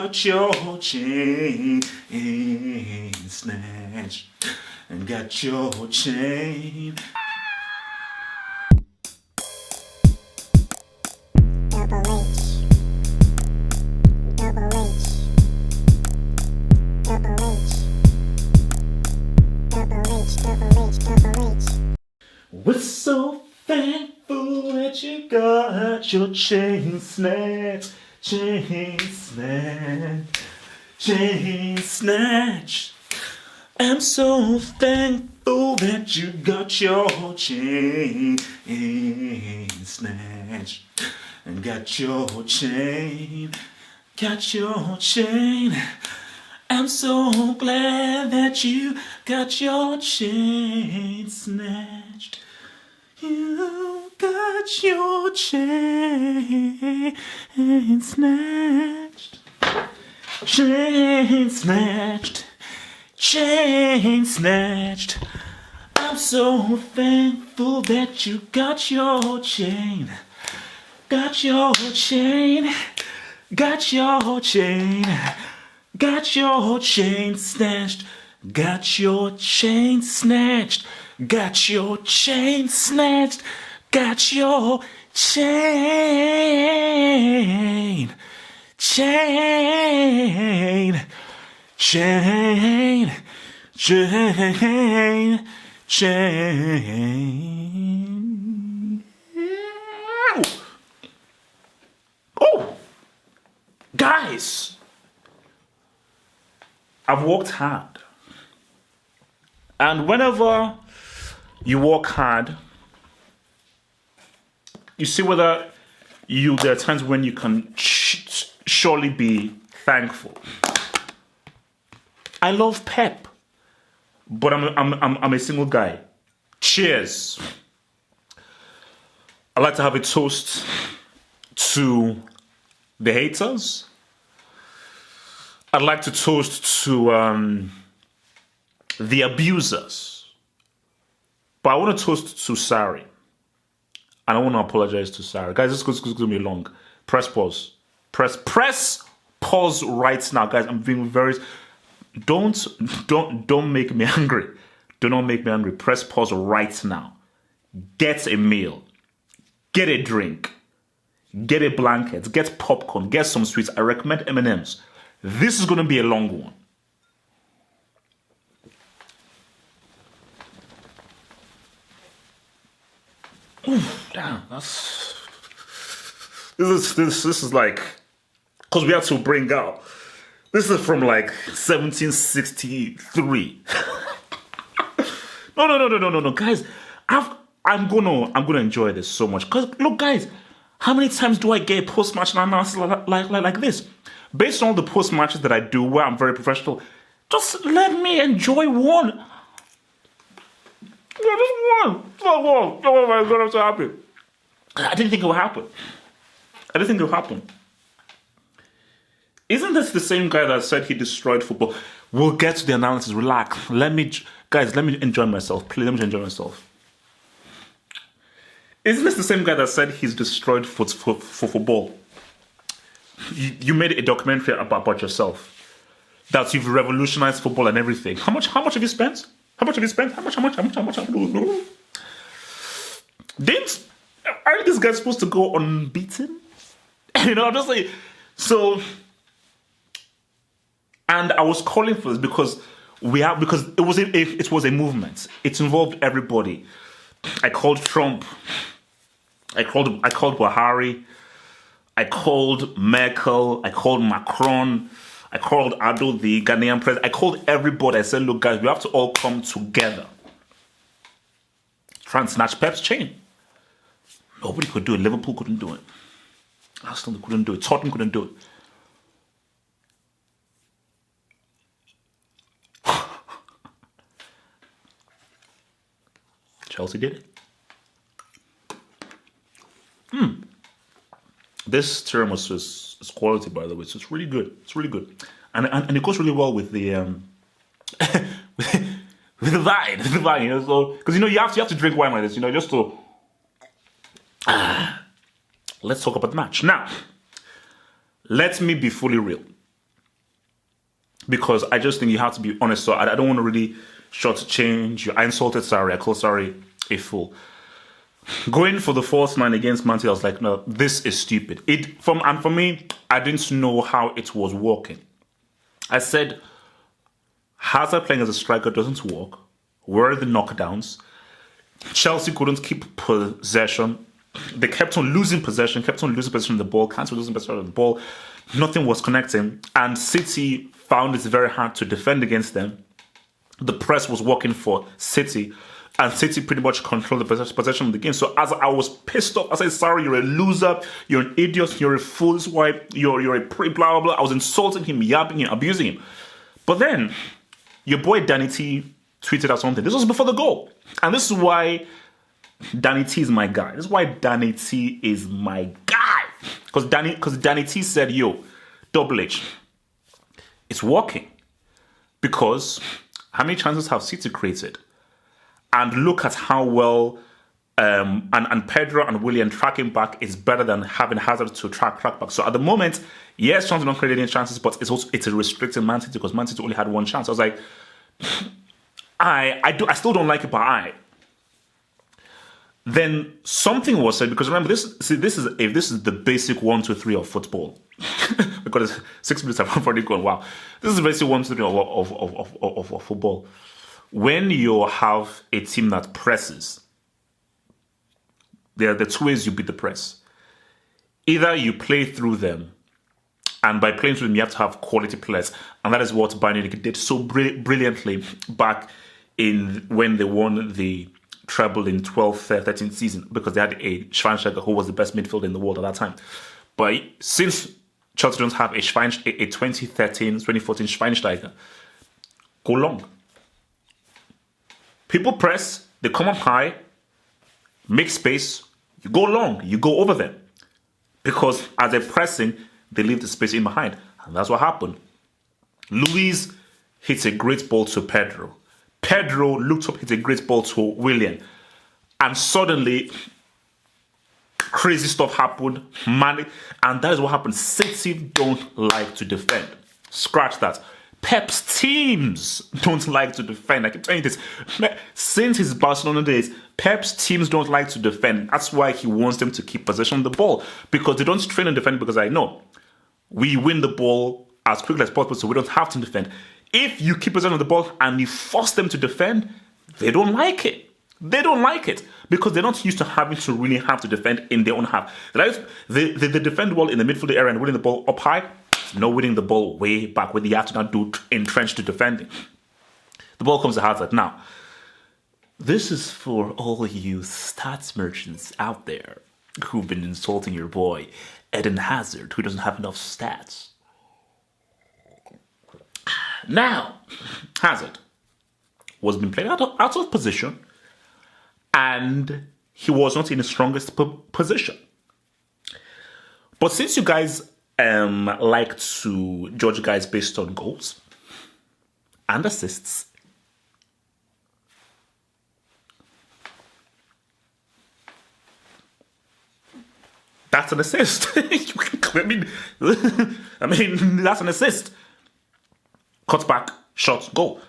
got your chain snatched. And got your chain. Double H. Double H. Double H. Double H. Double H. Double H. We're so thankful that you got your chain snatched. Chain snatched. Chain snatched. I'm so thankful that you got your chain snatched. And got your chain. Got your chain. I'm so glad that you got your chain snatched. You got your chain snatched. Chain snatched. Chain snatched. I'm so thankful that you got your chain. Got your chain. Got your chain. Got your chain snatched. Got your chain snatched. Got your chain snatched. Got your chain. Chain. Chain. Chain. Chain. Oh! Guys! I've worked hard. And whenever you work hard, you see whether there are times when you can surely be thankful. I love pep, but I'm a single guy. Cheers. I like to have a toast to the haters. I'd like to toast to the abusers. But I want to toast to Sari. And I want to apologize to Sari. Guys, this is going to be long. Press pause. Press pause right now. Guys, I'm being very... Don't make me angry. Do not make me angry. Press pause right now. Get a meal. Get a drink. Get a blanket. Get popcorn. Get some sweets. I recommend M&M's. This is going to be a long one. Oof, damn, this is like, because we have to bring out. This is from like 1763. No, guys. I'm gonna enjoy this so much. Cause look, guys, how many times do I get post-match analysis like this? Based on the post-matches that I do, where I'm very professional, just let me enjoy one. Yeah, just one. Oh my God, I'm so happy. I didn't think it would happen. Isn't this the same guy that said he destroyed football? We'll get to the analysis. Relax. Let me enjoy myself. Please, let me enjoy myself. Isn't this the same guy that said he's destroyed football? You made a documentary about yourself. That you've revolutionized football and everything. How much have you spent? How much? Aren't these guys supposed to go unbeaten? I'm just like, so. And I was calling for this because it was a movement. It involved everybody. I called Trump. I called Buhari. I called Merkel. I called Macron. I called Ado, the Ghanaian president. I called everybody. I said, look, guys, we have to all come together. Try and snatch Pep's chain. Nobody could do it. Liverpool couldn't do it. Arsenal couldn't do it. Tottenham couldn't do it. Chelsea did it. This tiramisu is quality, by the way. So it's really good. It's really good, and it goes really well with the with the vine, So because you have to drink wine like this, just to. Let's talk about the match now. Let me be fully real. because I just think you have to be honest. So I don't want to really shortchange you. I insulted Sarri. I called Sarri a fool. Going for the false nine against Man City, I was like, no, this is stupid. For me, I didn't know how it was working. I said, Hazard playing as a striker doesn't work. Where are the knockdowns? Chelsea couldn't keep possession. They kept on losing possession of the ball, constantly losing possession of the ball. Nothing was connecting. And City found it very hard to defend against them. The press was working for City. And City pretty much controlled the possession of the game. So as I was pissed off, I said, sorry, you're a loser, you're an idiot, you're a fool, this is why you're a prick, blah, blah, blah. I was insulting him, yapping him, abusing him. But then, your boy Danny T tweeted out something. This was before the goal. And this is why Danny T is my guy. This is why Danny T is my guy. Because Danny T said, yo, Double H, it's working. Because how many chances have City created? And look at how well and Pedro and Willian tracking back is better than having Hazard to track back. So at the moment, yes, Chelsea don't create any chances, but it's a restricted Man City because Man City only had one chance. I was like, I still don't like it, but then something was said, because remember this is the basic 1, 2, 3 of football. Because 6 minutes have already gone. Wow, this is the basic 1, 2, 3 of football. When you have a team that presses, there are the two ways you beat the press. Either you play through them, and by playing through them, you have to have quality players, and that is what Bayern Munich did so brilliantly back in when they won the treble in 12-13 season, because they had a Schweinsteiger who was the best midfielder in the world at that time. But since Chelsea don't have a 2013-2014 Schweinsteiger, go long. People press, they come up high, make space, you go long, you go over them. Because as they're pressing, they leave the space in behind. And that's what happened. Luis hits a great ball to Pedro. Pedro looked up, hit a great ball to Willian. And suddenly, crazy stuff happened. And that is what happened. City don't like to defend. Scratch that. Pep's teams don't like to defend. I keep telling you this. Since his Barcelona days, Pep's teams don't like to defend. That's why he wants them to keep possession of the ball. Because they don't train and defend, because I know we win the ball as quickly as possible, so we don't have to defend. If you keep possession of the ball and you force them to defend, they don't like it. They don't like it because they're not used to having to really have to defend in their own half. They defend well in the midfield area and winning the ball up high. No winning the ball way back where you have to not do entrenched to defending. The ball comes to Hazard. Now, this is for all you stats merchants out there who've been insulting your boy Eden Hazard, who doesn't have enough stats. Now, Hazard was being played out of position, and he was not in the strongest position. But since you guys like to judge guys based on goals and assists, that's an assist. I mean, that's an assist. Cut back, shot, goal.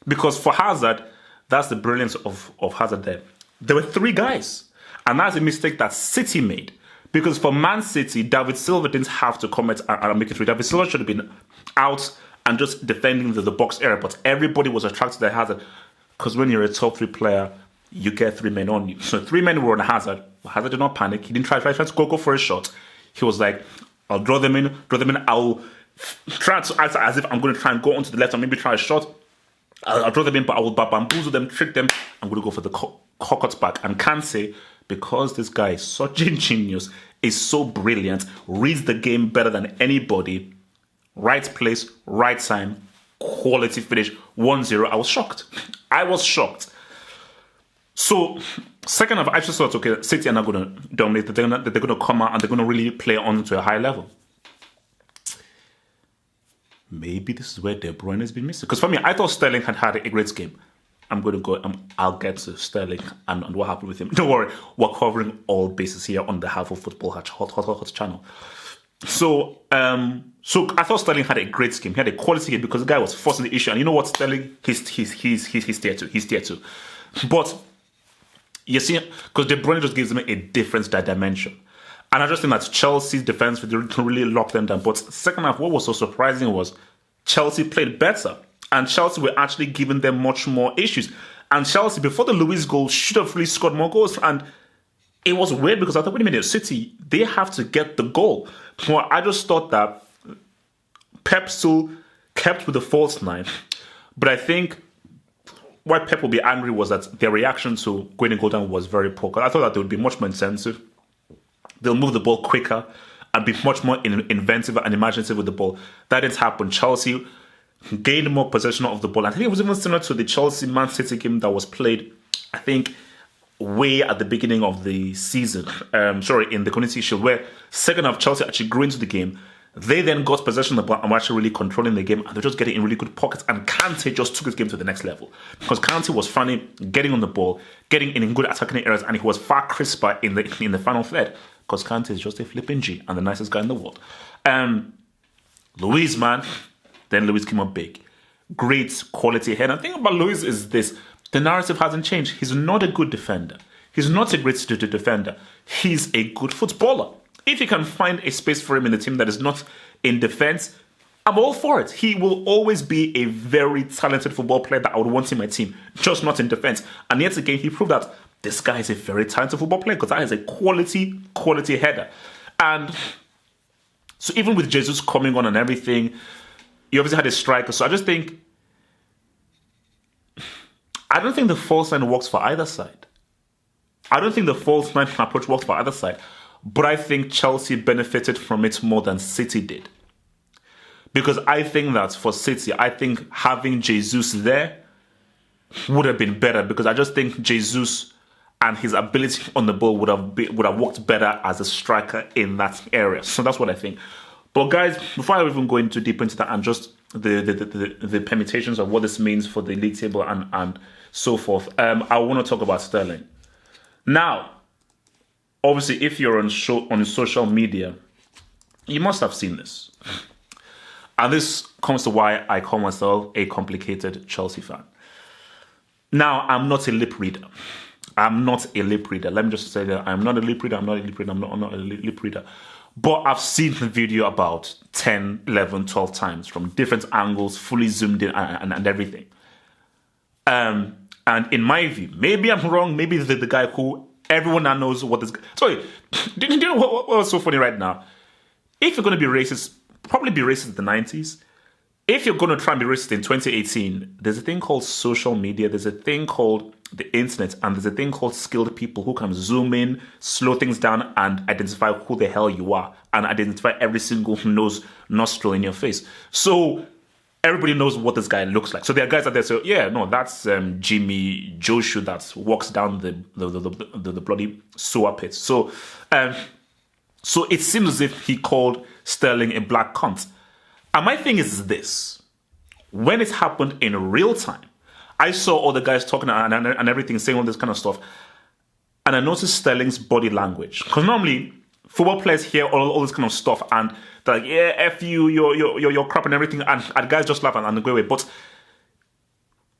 Because for Hazard, that's the brilliance of Hazard there. There were three guys. And that's a mistake that City made. Because for Man City, David Silva didn't have to comment and make it through. David Silva should have been out and just defending the box area. But everybody was attracted to Hazard. Because when you're a top three player, you get three men on you. So three men were on Hazard. Hazard did not panic. He didn't try to go for a shot. He was like, I'll draw them in. I'll try to act as if I'm going to try and go onto the left and maybe try a shot. I'll draw them in, but I will bamboozle them, trick them. I'm going to go for the cut back. And can say, because this guy is such a genius, is so brilliant, reads the game better than anybody, right place, right time, quality finish, 1-0. I was shocked. So, second half, I just thought, okay, City are not going to dominate. They're going to come out and they're going to really play on to a high level. Maybe this is where De Bruyne has been missing. Because for me, I thought Sterling had a great game. I'll get to Sterling and what happened with him. Don't worry, we're covering all bases here on the Half of Football Hot channel. So I thought Sterling had a great game. He had a quality game because the guy was forcing the issue. And you know what, Sterling, he's tier two. He's tier two. But you see, because De Bruyne just gives them a different dimension. And I just think that Chelsea's defense really locked them down. But second half, what was so surprising was Chelsea played better. And Chelsea were actually giving them much more issues. And Chelsea, before the Luis goal, should have really scored more goals. And it was weird because I thought, wait a minute, City, they have to get the goal. Well, I just thought that Pep still kept with the false nine. But I think why Pep will be angry was that their reaction to going and go down was very poor. I thought that they would be much more intensive. They'll move the ball quicker and be much more inventive and imaginative with the ball. That didn't happen. Chelsea gained more possession of the ball. I think it was even similar to the Chelsea-Man City game that was played, I think, way at the beginning of the season. In the Community Shield, where second half Chelsea actually grew into the game. They then got possession of the ball and were actually really controlling the game, and they're just getting in really good pockets. And Kante just took his game to the next level because Kante was funny, getting on the ball, getting in good attacking areas, and he was far crisper in the final third because Kante is just a flipping G and the nicest guy in the world. Luis, man, then Luis came up big, great quality head. And the thing about Luis is this: the narrative hasn't changed. He's not a good defender. He's not a great defender. He's a good footballer. If you can find a space for him in the team that is not in defense, I'm all for it. He will always be a very talented football player that I would want in my team, just not in defense. And yet again, he proved that this guy is a very talented football player because that is a quality header. And so even with Jesus coming on and everything, you obviously had a striker. So I don't think the false line works for either side. I don't think the false line approach works for either side. But I think Chelsea benefited from it more than City did. Because I think that for City, I think having Jesus there would have been better. Because I just think Jesus and his ability on the ball would have worked better as a striker in that area. So that's what I think. But guys, before I even go into deep into that and just the permutations of what this means for the league table and so forth, I want to talk about Sterling. Now, obviously, if you're on social media, you must have seen this. And this comes to why I call myself a complicated Chelsea fan. Now, I'm not a lip reader. Let me just say that I'm not a lip reader. I'm not a lip reader. But I've seen the video about 10, 11, 12 times from different angles, fully zoomed in and everything. And in my view, maybe I'm wrong. Maybe the guy who everyone now knows what this... Sorry, do you know what was so funny right now? If you're going to be racist, probably be racist in the 90s. If you're going to try and be racist in 2018, there's a thing called social media, there's a thing called the internet, and there's a thing called skilled people who can zoom in, slow things down, and identify who the hell you are, and identify every single nose nostril in your face. So everybody knows what this guy looks like. So there are guys out there say, yeah, no, that's Jimmy Joshua that walks down the bloody sewer pit. So it seems as if he called Sterling a black cunt. And my thing is this: when it happened in real time, I saw all the guys talking and everything, saying all this kind of stuff, and I noticed Sterling's body language. Because normally football players hear all this kind of stuff and they're like, yeah, F you, you're crap and everything, and guys just laugh and go away. But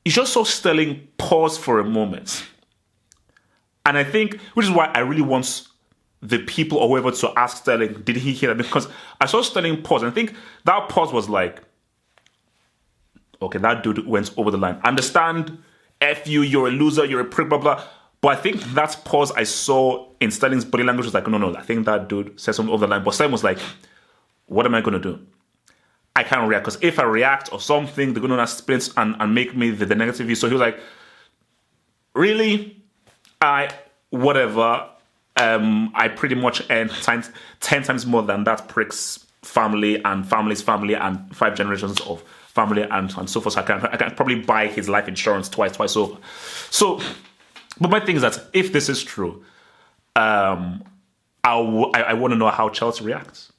you just saw Sterling pause for a moment. And I think, which is why I really want the people or whoever to ask Sterling, did he hear that? Because I saw Sterling pause, and I think that pause was like, okay, that dude went over the line. Understand, F you, you're a loser, you're a prick, blah, blah. But I think that pause I saw in Sterling's body language was like, no, I think that dude said something over the line. But Sterling was like, what am I going to do? I can't react, because if I react or something, they're going to split and make me the negative view. So he was like, really? Whatever. I pretty much earn 10 times more than that prick's family and family's family and 5 generations of family and so forth. So I can probably buy his life insurance twice over. So, but my thing is that if this is true, I want to know how Chelsea reacts.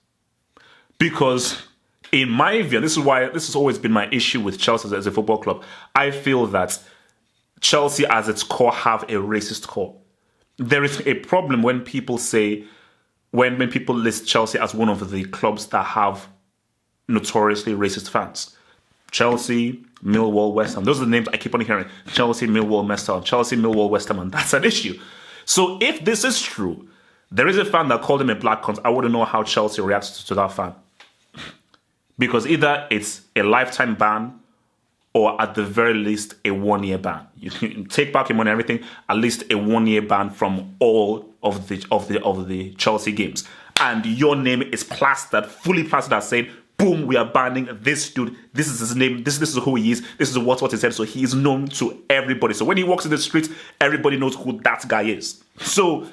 Because in my view, this has always been my issue with Chelsea as a football club, I feel that Chelsea as its core have a racist core. There is a problem when people say when people list Chelsea as one of the clubs that have notoriously racist fans. Chelsea, Millwall, West Ham. Those are the names I keep on hearing. Chelsea, Millwall, West Ham. Chelsea, Millwall, West Ham. And that's an issue. So if this is true, there is a fan that called him a black cunt. I want to know how Chelsea reacts to that fan. Because either it's a lifetime ban or at the very least a 1-year ban. You can take back your money and everything, at least a 1-year ban from all of the Chelsea games. And your name is plastered, fully plastered as saying, boom, we are banning this dude. This is his name. This is who he is. This is what he said. So he is known to everybody. So when he walks in the streets, everybody knows who that guy is. So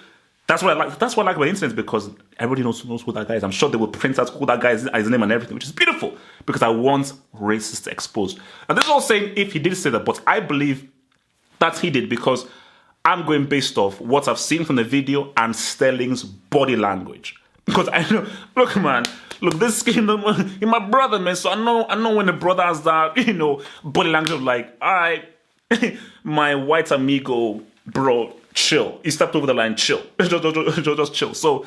that's what I like. That's what I like about the internet, because everybody knows who that guy is. I'm sure they will print out who that guy is, his name and everything, which is beautiful, because I want racists exposed. And this is all saying if he did say that, but I believe that he did, because I'm going based off what I've seen from the video and Sterling's body language. Because I know, look, man, this skin, you're my brother, man. So I know when the brother has that, body language of like, all right, my white amigo, bro, chill. He stepped over the line, chill. just chill. So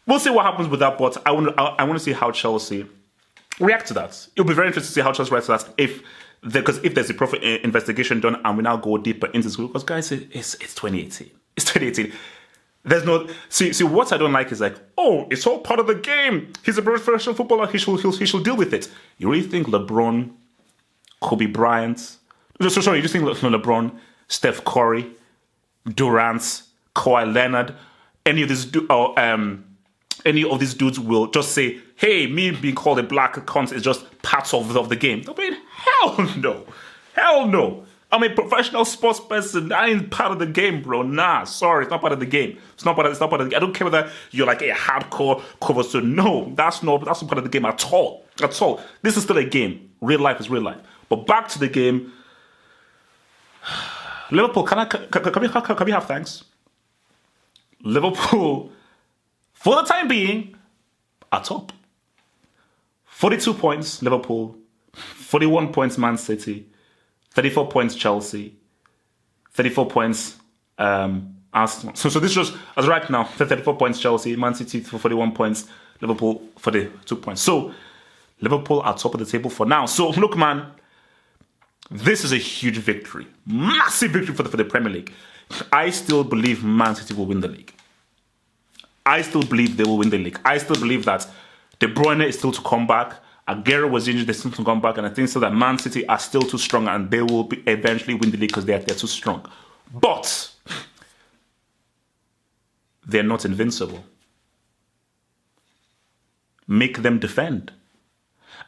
we'll see what happens with that. But I want to see how Chelsea react to that. It'll be very interesting to see how Chelsea react to that. Because if there's a proper investigation done and we now go deeper into school, because guys, it's 2018. It's 2018. There's no see. What I don't like is like, oh, it's all part of the game. He's a professional footballer. He should deal with it. You really think LeBron, Kobe Bryant? Sorry, you just think LeBron, Steph Curry, Durant, Kawhi Leonard, any of these dudes will just say, hey, me being called a black cunt is just part of the game? I mean, hell no. I'm a professional sports person. I ain't part of the game, bro. Nah, sorry, it's not part of the game. It's not part of the game. I don't care whether you're like a hardcore cover. So no, that's not part of the game at all. At all. This is still a game. Real life is real life. But back to the game. Liverpool, can we have thanks? Liverpool, for the time being, are top. 42 points, Liverpool. 41 points, Man City. 34 points, Chelsea. 34 points, Arsenal. So this just, as right now, 34 points, Chelsea. Man City for 41 points. Liverpool 42 points. So Liverpool are top of the table for now. So look, man, this is a huge victory. Massive victory for the Premier League. I still believe Man City will win the league. I still believe they will win the league. I still believe that De Bruyne is still to come back. Aguero was injured, they still to come back, and I think so that Man City are still too strong and they will eventually win the league because they're too strong. But they're not invincible. Make them defend.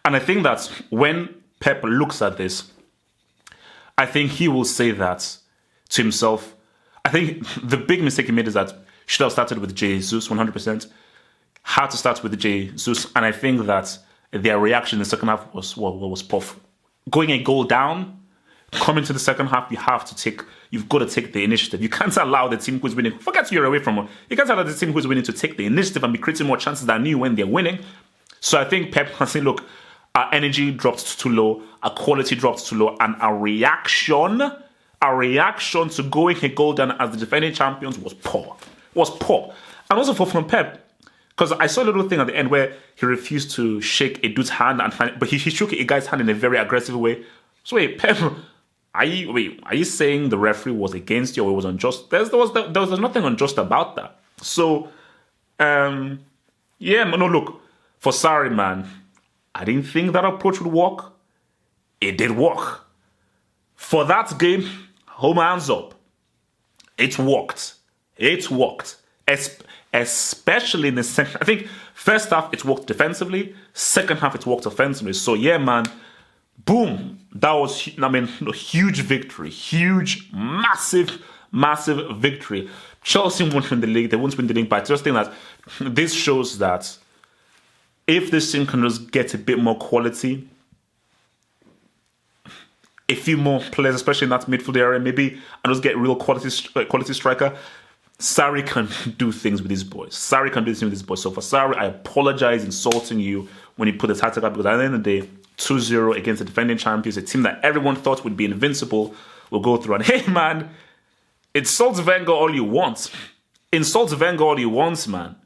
And I think that when Pep looks at this, I think he will say that to himself. I think the big mistake he made is that he should have started with Jesus 100%. Had to start with Jesus, and I think that their reaction in the second half was poor. Going a goal down, coming to the second half, you've got to take the initiative. You can't allow the team who's winning, forget you're away from it. You can't allow the team who's winning to take the initiative and be creating more chances than you when they're winning. So I think Pep can say, look, our energy dropped too low, our quality dropped too low, and our reaction to going a goal down as the defending champions was poor. And also from Pep, because I saw a little thing at the end where he refused to shake a dude's hand, but he shook a guy's hand in a very aggressive way. So wait, Pep, are you saying the referee was against you or it was unjust? There was nothing unjust about that. So, look, for Sarri, man, I didn't think that approach would work. It did work. For that game, hold my hands up. It worked. Especially in the second. I think first half it worked defensively, second half it worked offensively. So yeah, man, boom, that was a huge victory, massive victory. Chelsea won't win the league. They won't win the league, but I just think that this shows that if this team can just get a bit more quality, a few more players, especially in that midfield area, maybe, and just get real quality striker, Sarri can do things with these boys. So for Sarri, I apologize insulting you when you put the tactic up, because at the end of the day, 2-0 against the defending champions, a team that everyone thought would be invincible, will go through. And hey, man, insult Wenger all you want. Man.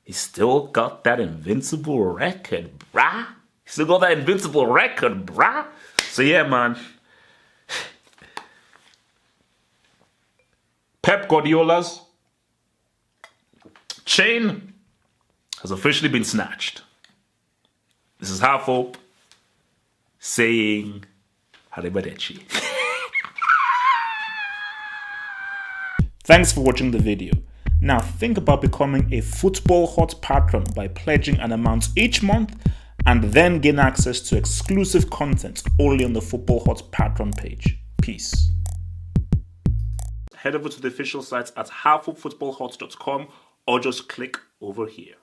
He still got that invincible record, brah. He still got that invincible record, brah. So yeah, man. Pep Guardiola's chain has officially been snatched. This is Half Hope saying Arrivederci. Thanks for watching the video. Now think about becoming a Football Hot patron by pledging an amount each month and then gain access to exclusive content only on the Football Hot Patron page. Peace. Head over to the official site at halfhopefootballhot.com or just click over here.